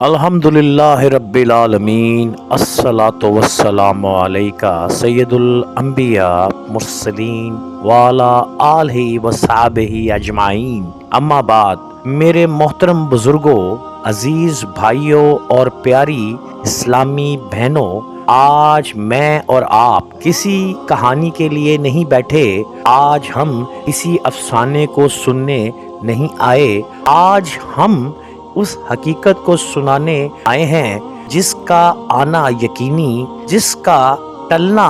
अल्हम्दुलिल्लाहि रब्बिल आलमीन अस्सलातु वस्सलामु अलैका सय्यदुल अंबिया मुरसलीन वाला आलिहि वसहबिहि अजमाइन। अम्मा बाद, मेरे मोहतरम बुजुर्गों, अजीज भाइयों और प्यारी इस्लामी बहनों, आज मैं और आप किसी कहानी के लिए नहीं बैठे। आज हम किसी अफसाने को सुनने नहीं आए। आज हम उस हकीकत को सुनाने आए हैं जिसका आना यकीनी, जिसका टलना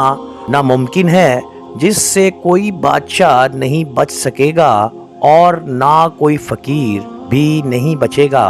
नामुमकिन है, जिससे कोई बादशाह नहीं बच सकेगा और ना कोई फकीर भी नहीं बचेगा,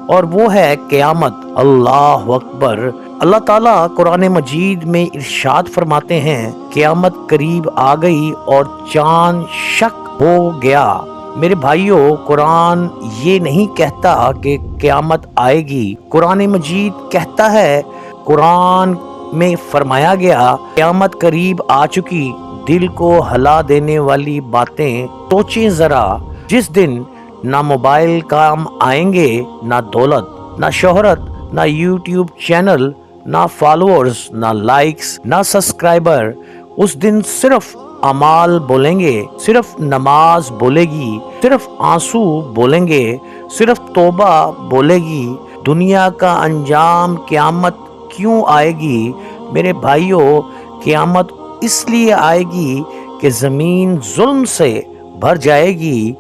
और वो है क़यामत। अल्लाह अकबर। अल्लाह ताला कुरान मजीद में इरशाद फरमाते हैं, क़यामत करीब आ गई और चांद शक हो गया। मेरे भाइयों, कुरान ये नहीं कहता कि क़यामत आएगी। कुरान मजीद कहता है, कुरान में फरमाया गया, क़यामत करीब आ चुकी। दिल को हिला देने वाली बातें सोचें जरा। जिस दिन ना मोबाइल काम आएंगे, ना दौलत, ना शोहरत, ना यूट्यूब चैनल, ना फॉलोअर्स, ना लाइक्स, ना सब्सक्राइबर। उस दिन सिर्फ अमाल बोलेंगे, सिर्फ नमाज बोलेगी, सिर्फ आंसू बोलेंगे, सिर्फ तौबा बोलेगी। दुनिया का अंजाम क़यामत क्यों आएगी? मेरे भाइयों, क़यामत इसलिए आएगी कि ज़मीन जुल्म से भर जाएगी,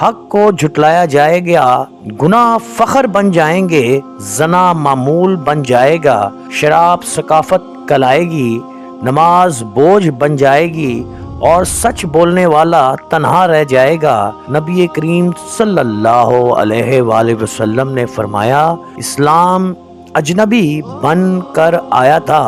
हक को झुटलाया जाएगा, गुनाह फखर बन जाएंगे, जना मामूल बन जाएगा, शराब सकाफत कहलाएगी, नमाज बोझ बन जाएगी और सच बोलने वाला तन्हा रह जाएगा। नबी करीम सल्लल्लाहु अलैहि वसल्लम ने फरमाया, इस्लाम अजनबी बन कर आया था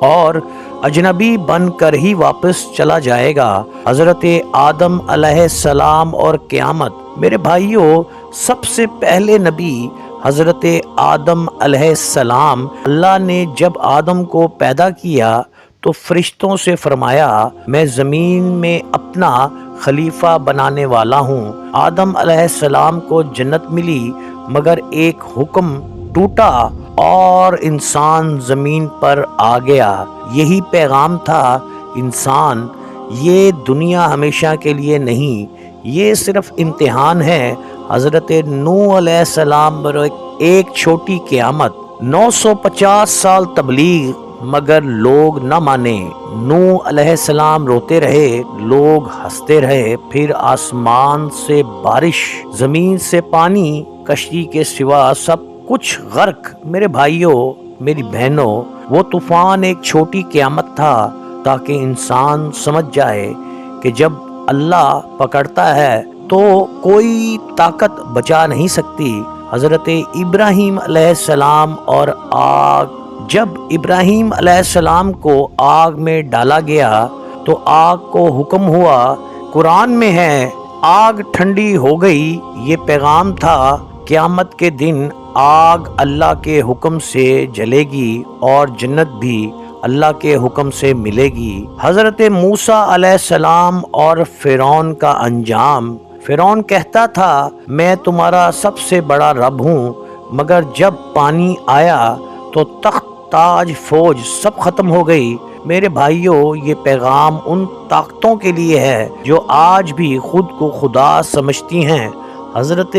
और अजनबी बन कर ही वापस चला जाएगा। हज़रत आदम अलैहिस्सलाम और क़यामत। मेरे भाइयों, सबसे पहले नबी हज़रत आदम अलैहिस्सलाम। अल्लाह ने जब आदम को पैदा किया तो फरिश्तों से फरमाया, मैं ज़मीन में अपना खलीफा बनाने वाला हूँ। आदम अलैहिस्सलाम को जन्नत मिली, मगर एक हुक्म टूटा और इंसान ज़मीन पर आ गया। यही पैगाम था, इंसान, ये दुनिया हमेशा के लिए नहीं, ये सिर्फ इम्तिहान है। हज़रत नूह अलैहिस्सलाम पर एक छोटी क़यामत, 950 साल तबलीग, मगर लोग न माने। नूह अलैहिस्सलाम रोते रहे, लोग हंसते रहे। फिर आसमान से बारिश, जमीन से पानी, कश्ती के सिवा सब कुछ गर्क। मेरे भाइयों, मेरी बहनों, वो तूफान एक छोटी क़यामत था, ताकि इंसान समझ जाए कि जब अल्लाह पकड़ता है तो कोई ताकत बचा नहीं सकती। हज़रत इब्राहीम अलैहिस्सलाम और आग। जब इब्राहीम अलैहिस्सलाम को आग में डाला गया तो आग को हुक्म हुआ, कुरान में है, आग ठंडी हो गई। ये पैगाम था, क़यामत के दिन आग अल्लाह के हुक्म से जलेगी और जन्नत भी अल्लाह के हुक्म से मिलेगी। हज़रत मूसा अलैहिस्सलाम और फ़िरौन का अंजाम। फ़िरौन कहता था, मैं तुम्हारा सबसे बड़ा रब हूँ, मगर जब पानी आया तो तख्त, ताज, फौज सब खत्म हो गई। मेरे भाइयों, ये पैगाम उन ताकतों के लिए है जो आज भी खुद को खुदा समझती हैं। हज़रत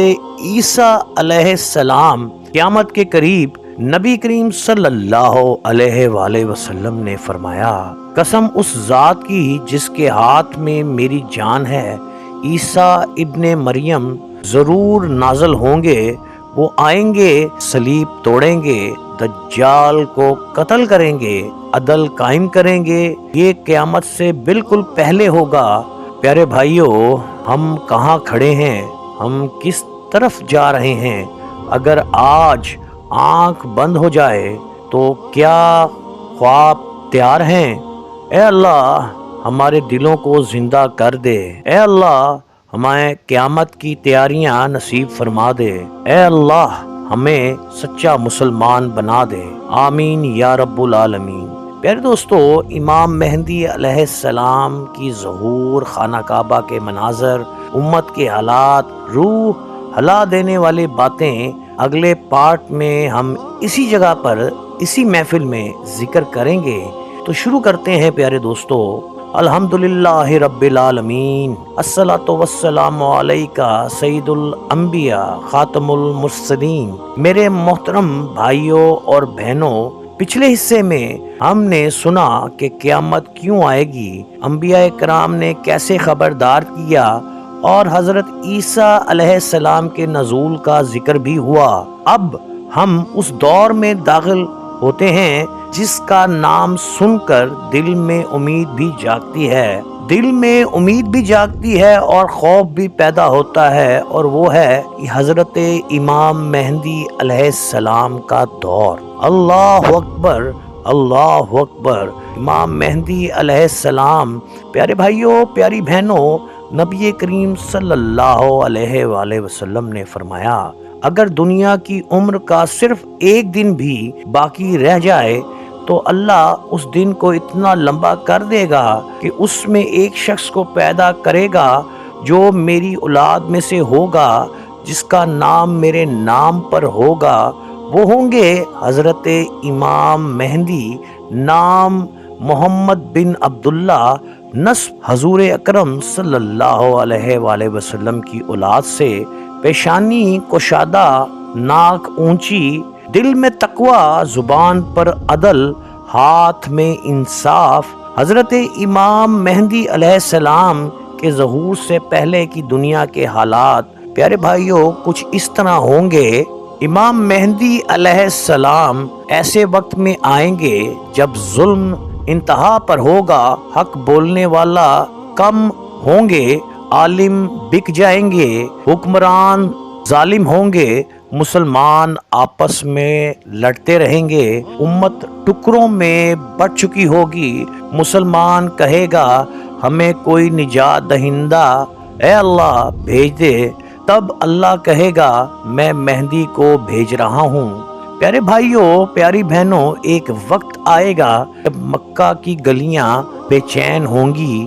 ईसा अलैहिस्सलाम। क़यामत के करीब नबी करीम सल्लल्लाहु अलैहि वसल्लम ने फरमाया, कसम उस ज़ात की जिसके हाथ में मेरी जान है, ईसा इब्ने मरियम ज़रूर नाज़िल होंगे। वो आएंगे, सलीब तोड़ेंगे, दज्जाल को कत्ल करेंगे, अदल कायम करेंगे। ये क़यामत से बिल्कुल पहले होगा। प्यारे भाइयों, हम कहाँ खड़े हैं? हम किस तरफ जा रहे हैं? अगर आज आँख बंद हो जाए तो क्या ख्वाब तैयार हैं? ए अल्लाह, हमारे दिलों को जिंदा कर दे। ए अल्लाह, हमें क़यामत की तैयारियां नसीब फरमा दे। ए अल्लाह, हमें सच्चा मुसलमान बना दे। आमीन या रब्बुल आलमीन। प्यारे दोस्तों, इमाम मेहदी अलैहिस्सलाम की ज़हूर, खाना काबा के मनाजर, उम्मत के हालात, रूह हिला देने वाली बातें اگلے پارٹ میں ہم اسی جگہ پر اسی محفل میں ذکر کریں گے۔ تو شروع کرتے ہیں پیارے دوستو۔ الحمدللہ رب العالمین، الصلاۃ والسلام علیکہ سید الانبیاء خاتم المرسلین۔ میرے محترم بھائیوں اور بہنوں، پچھلے حصے میں ہم نے سنا کہ قیامت کیوں آئے گی، انبیاء کرام نے کیسے خبردار کیا، اور حضرت عیسیٰ علیہ السلام کے نزول کا ذکر بھی ہوا۔ اب ہم اس دور میں داخل ہوتے ہیں جس کا نام سن کر دل میں امید بھی جاگتی ہے، اور خوف بھی پیدا ہوتا ہے، اور وہ ہے حضرت امام مہدی علیہ السلام کا دور۔ اللہ اکبر، اللہ اکبر۔ امام مہدی علیہ السلام، پیارے بھائیوں، پیاری بہنوں، نبی کریم صلی اللہ علیہ وآلہ وسلم نے فرمایا، اگر دنیا کی عمر کا صرف ایک دن بھی باقی رہ جائے تو اللہ اس دن کو اتنا لمبا کر دے گا کہ اس میں ایک شخص کو پیدا کرے گا جو میری اولاد میں سے ہوگا، جس کا نام میرے نام پر ہوگا۔ وہ ہوں گے حضرت امام مہدی، نام محمد بن عبداللہ، نسب حضور اکرم صلی اللہ علیہ وآلہ وسلم کی اولاد سے، پیشانی کشادہ، ناک اونچی، دل میں تقوی، زبان پر عدل، ہاتھ میں انصاف۔ حضرت امام مہدی علیہ السلام کے ظہور سے پہلے کی دنیا کے حالات پیارے بھائیوں کچھ اس طرح ہوں گے۔ امام مہدی علیہ السلام ایسے وقت میں آئیں گے جب ظلم انتہا پر ہوگا، حق بولنے والا کم ہوں گے، عالم بک جائیں گے، حکمران ظالم ہوں گے، مسلمان آپس میں لڑتے رہیں گے، امت ٹکڑوں میں بٹ چکی ہوگی، مسلمان کہے گا ہمیں کوئی نجات دہندہ اے اللہ بھیج دے، تب اللہ کہے گا میں مہدی کو بھیج رہا ہوں۔ پیارے بھائیوں، پیاری بہنوں، ایک وقت آئے گا جب مکہ کی گلیاں بے چین ہوں گی،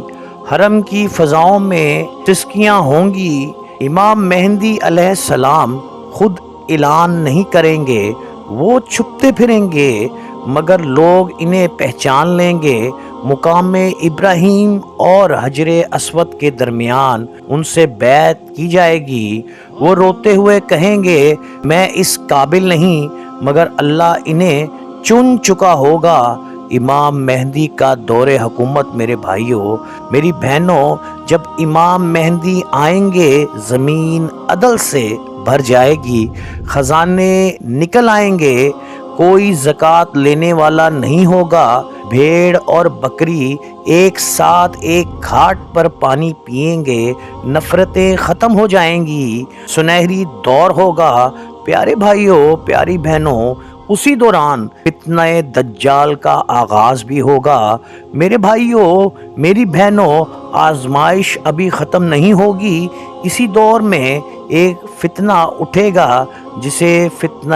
حرم کی فضاؤں میں سسکیاں ہوں گی۔ امام مہدی علیہ السلام خود اعلان نہیں کریں گے، وہ چھپتے پھریں گے، مگر لوگ انہیں پہچان لیں گے۔ مقام ابراہیم اور حجر اسود کے درمیان ان سے بیعت کی جائے گی۔ وہ روتے ہوئے کہیں گے میں اس قابل نہیں، مگر اللہ انہیں چن چکا ہوگا۔ امام مہدی کا دور حکومت میرے بھائیوں، میری بہنوں، جب امام مہدی آئیں گے زمین عدل سے بھر جائے گی، خزانے نکل آئیں گے، کوئی زکوٰۃ لینے والا نہیں ہوگا، بھیڑ اور بکری ایک ساتھ ایک گھاٹ پر پانی پئیں گے، نفرتیں ختم ہو جائیں گی، سنہری دور ہوگا۔ پیارے بھائیوں، پیاری بہنوں، اسی دوران فتنہ دجال کا آغاز بھی ہوگا۔ میرے بھائیوں، میری بہنوں، آزمائش ابھی ختم نہیں ہوگی۔ اسی دور میں ایک فتنہ اٹھے گا جسے فتنہ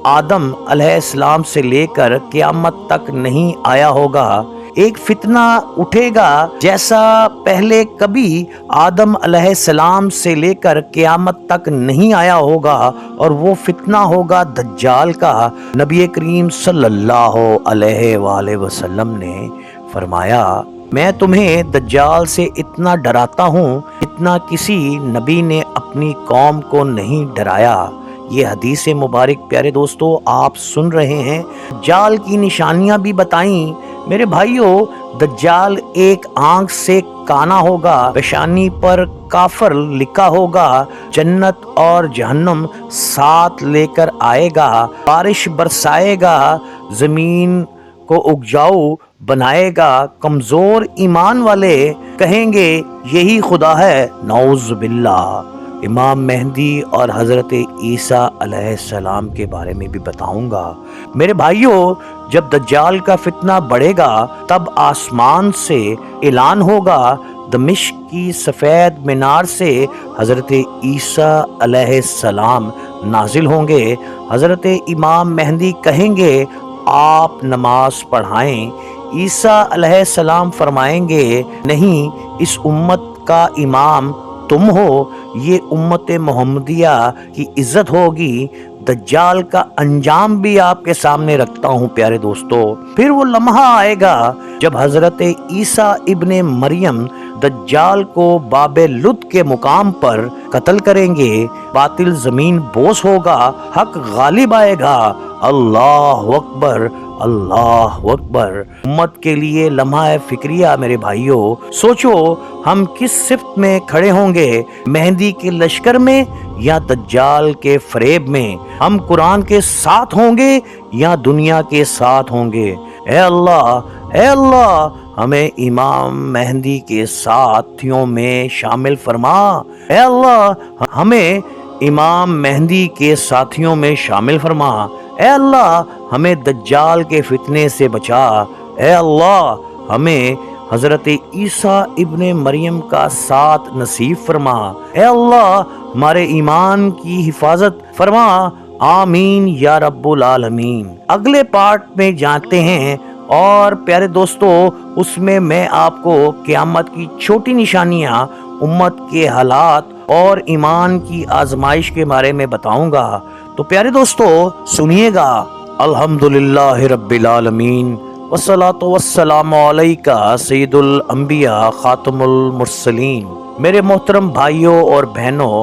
آدم علیہ السلام سے لے کر قیامت تک نہیں آیا ہوگا۔ ایک فتنہ اٹھے گا جیسا پہلے کبھی آدم علیہ السلام سے لے کر قیامت تک نہیں آیا ہوگا، اور وہ فتنہ ہوگا دجال کا۔ نبی کریم صلی اللہ علیہ وآلہ وسلم نے فرمایا، میں تمہیں دجال سے اتنا ڈراتا ہوں اتنا کسی نبی نے اپنی قوم کو نہیں ڈرایا۔ یہ حدیث مبارک پیارے دوستو آپ سن رہے ہیں۔ دجال کی نشانیاں بھی بتائیں میرے بھائیوں۔ دجال ایک آنکھ سے کانا ہوگا، پیشانی پر کافر لکھا ہوگا، جنت اور جہنم ساتھ لے کر آئے گا، بارش برسائے گا، زمین کو اگجاؤ بنائے گا، کمزور ایمان والے کہیں گے یہی خدا ہے، نعوذ باللہ۔ امام مہدی اور حضرت عیسیٰ علیہ السلام کے بارے میں بھی بتاؤں گا۔ میرے بھائیوں، جب دجال کا فتنہ بڑھے گا تب آسمان سے اعلان ہوگا، دمشق کی سفید مینار سے حضرت عیسیٰ علیہ السلام نازل ہوں گے۔ حضرت امام مہدی کہیں گے آپ نماز پڑھائیں۔ عیسیٰ علیہ السلام فرمائیں گے نہیں، اس امت کا امام तुम हो, ये उम्मत मोहम्मदिया की इज्जत होगी। दज्जाल का अंजाम भी आपके सामने रखता हूँ प्यारे दोस्तों। फिर वो लम्हा आएगा जब हजरत ईसा इब्ने मरियम दज्जाल को बाबे लुत के मुकाम पर कत्ल करेंगे। बातिल जमीन बोस होगा, हक गालिब आएगा। अल्लाह अकबर, अल्लाह अकबर। उम्मत के लिए लम्हा फिक्रिया मेरे भाइयों। सोचो हम किस सिफ्त में खड़े होंगे, मेहंदी के लश्कर में या दज्जाल के फरेब में। हम कुरान के साथ होंगे या दुनिया के साथ होंगे। ए अल्लाह, ए अल्लाह, हमें इमाम मेहंदी के साथियों में शामिल फरमा। ए अल्लाह, हमें इमाम मेहंदी के साथियों में शामिल फरमा। ए अल्लाह, हमें दज्जाल के फितने से बचा। ए अल्लाह, हमें हजरत ईसा इब्ने मरियम का साथ नसीब फरमा। ए अल्लाह, हमारे ईमान की हिफाजत फरमा। आमीन या रब्बुल आलमीन। अगले पार्ट में जानते हैं और प्यारे दोस्तों उसमें मैं आपको क़यामत की छोटी निशानियां, उम्मत के हालात और ईमान की आजमाइश के बारे में बताऊंगा। तो प्यारे दोस्तों सुनिएगा। अल्हम्दुलिल्लाह रब्बिल आलमीन वस्सलातु वस्सलामु अलैका सय्यिदुल अंबिया खातमुल मुरसलीन। मेरे मोहतरम भाइयों और बहनों,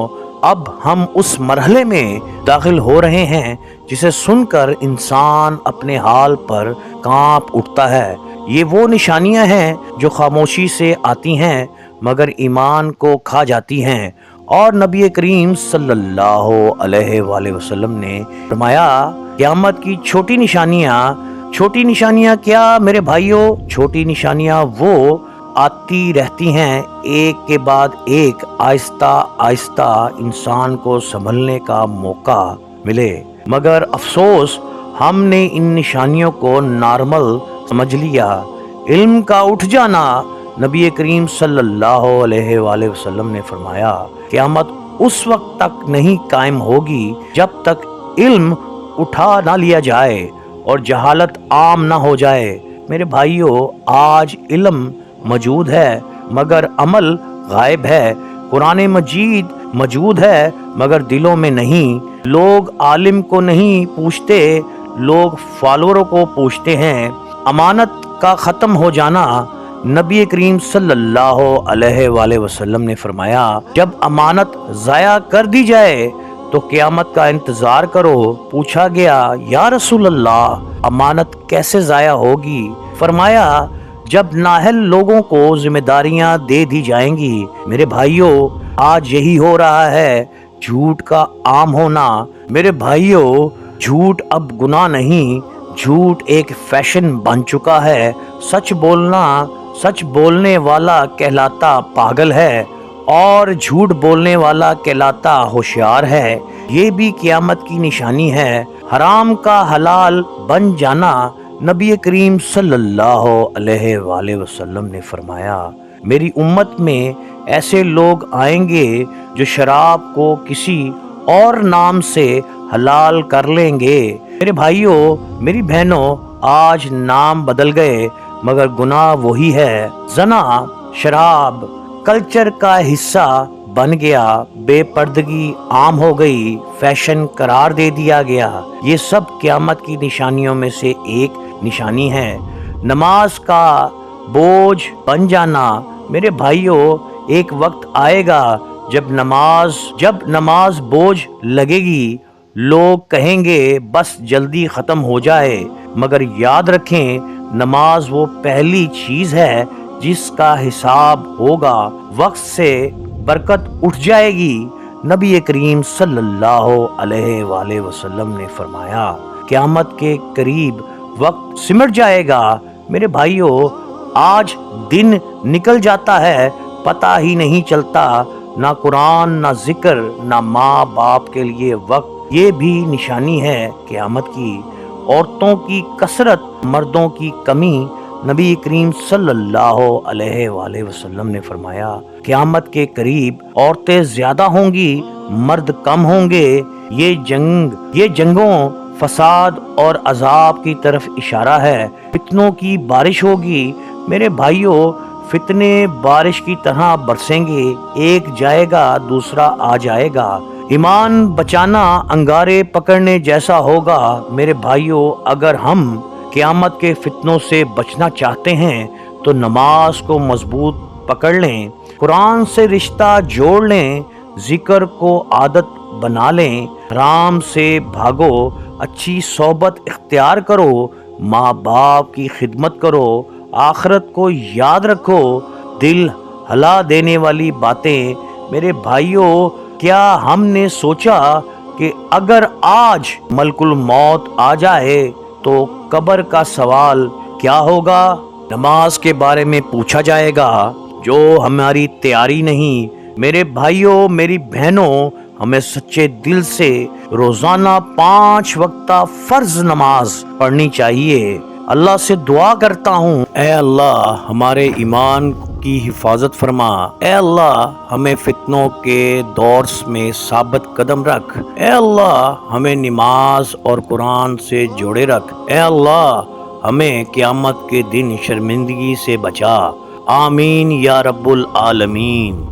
अब हम उस मरहले में दाखिल हो रहे हैं जिसे सुनकर इंसान अपने हाल पर कांप उठता है। ये वो निशानियां हैं जो खामोशी से आती हैं मगर ईमान को खा जाती हैं। और नबी करीम सल्लल्लाहु अलैहि वसल्लम ने फरमाया, क़यामत की छोटी निशानियां क्या मेरे भाइयों? छोटी निशानियां वो आती रहती हैं, एक के बाद एक, आहिस्ता आहिस्ता इंसान को संभलने का मौका मिले। मगर अफसोस हमने इन निशानियों को नॉर्मल समझ लिया। इल्म का उठ जाना, नबी करीम सल्लल्लाहु अलैहि वसल्लम ने फरमाया, क़यामत उस वक्त तक नहीं कायम होगी जब तक इल्म उठा ना लिया जाए और जहालत आम ना हो जाए। मेरे भाइयों, आज इल्म मौजूद है मगर अमल गायब है। कुरान मजीद मौजूद है मगर दिलों में नहीं। लोग आलिम को नहीं पूछते, लोग फॉलोअरों को पूछते हैं। अमानत का ख़त्म हो जाना, नबी करीम सल्लल्लाहु अलैहि वसल्लम ने फरमाया, जब अमानत ज़ाया कर दी जाए तो क़यामत का इंतज़ार करो। पूछा गया, या रसूल अल्लाह, अमानत कैसे ज़ाया होगी? फरमाया, जब नाअहल लोगों को जिम्मेदारियां दे दी जाएंगी। मेरे भाइयों, आज यही हो रहा है, झूठ का आम होना। मेरे भाइयों, झूठ अब गुनाह नहीं, झूठ एक फैशन बन चुका है। सच बोलने वाला कहलाता पागल है और झूठ बोलने वाला कहलाता होशियार है। ये भी क़यामत की निशानी है। हराम का हलाल बन जाना, नबी करीम सल्लल्लाहु अलैहि वसल्लम ने फरमाया, मेरी उम्मत में ऐसे लोग आएंगे जो शराब को किसी और नाम से हलाल कर लेंगे। मेरे भाइयों, मेरी बहनों, आज नाम बदल गए मगर गुनाह वही है। ज़ना, शराब कल्चर का हिस्सा बन गया, बेपर्दगी आम हो गई, फैशन करार दे दिया गया। ये सब क़यामत की निशानियों में से एक निशानी है। नमाज का बोझ बन जाना, मेरे भाइयों, एक वक्त आएगा जब नमाज बोझ लगेगी, लोग कहेंगे बस जल्दी ख़त्म हो जाए। मगर याद रखें, नमाज वो पहली चीज़ है जिसका हिसाब होगा। वक्त से बरकत उठ जाएगी। नबी करीम सल्लल्लाहु अलैहि वसल्लम ने फरमाया, क़यामत के करीब वक्त सिमट जाएगा। मेरे भाइयों, आज दिन निकल जाता है, पता ही नहीं चलता। ना कुरान, ना जिक्र, ना माँ बाप के लिए वक्त। ये भी निशानी है क़यामत की। औरतों की कसरत, मर्दों की कमी, नबी करीम सल्लल्लाहु अलैहि वसल्लम ने फरमाया, क़यामत के करीब औरतें ज्यादा होंगी, मर्द कम होंगे। ये जंगों, फसाद और अजाब की तरफ इशारा है। फितनों की बारिश होगी। मेरे भाइयों, فتنے بارش کی طرح برسیں گے، ایک جائے گا دوسرا آ جائے گا۔ ایمان بچانا انگارے پکڑنے جیسا ہوگا۔ میرے بھائیوں، اگر ہم قیامت کے فتنوں سے بچنا چاہتے ہیں تو نماز کو مضبوط پکڑ لیں، قرآن سے رشتہ جوڑ لیں، ذکر کو عادت بنا لیں، حرام سے بھاگو، اچھی صحبت اختیار کرو، ماں باپ کی خدمت کرو، آخرت کو یاد رکھو، دل ہلا دینے والی باتیں۔ میرے بھائیوں، کیا ہم نے سوچا کہ اگر آج ملک الموت آ جائے تو قبر کا سوال کیا ہوگا؟ نماز کے بارے میں پوچھا جائے گا، جو ہماری تیاری نہیں۔ میرے بھائیوں، میری بہنوں، ہمیں سچے دل سے روزانہ 5 وقتہ فرض نماز پڑھنی چاہیے۔ اللہ سے دعا کرتا ہوں، اے اللہ ہمارے ایمان کی حفاظت فرما، اے اللہ ہمیں فتنوں کے دور میں ثابت قدم رکھ، اے اللہ ہمیں نماز اور قرآن سے جوڑے رکھ، اے اللہ ہمیں قیامت کے دن شرمندگی سے بچا۔ آمین یا رب العالمین۔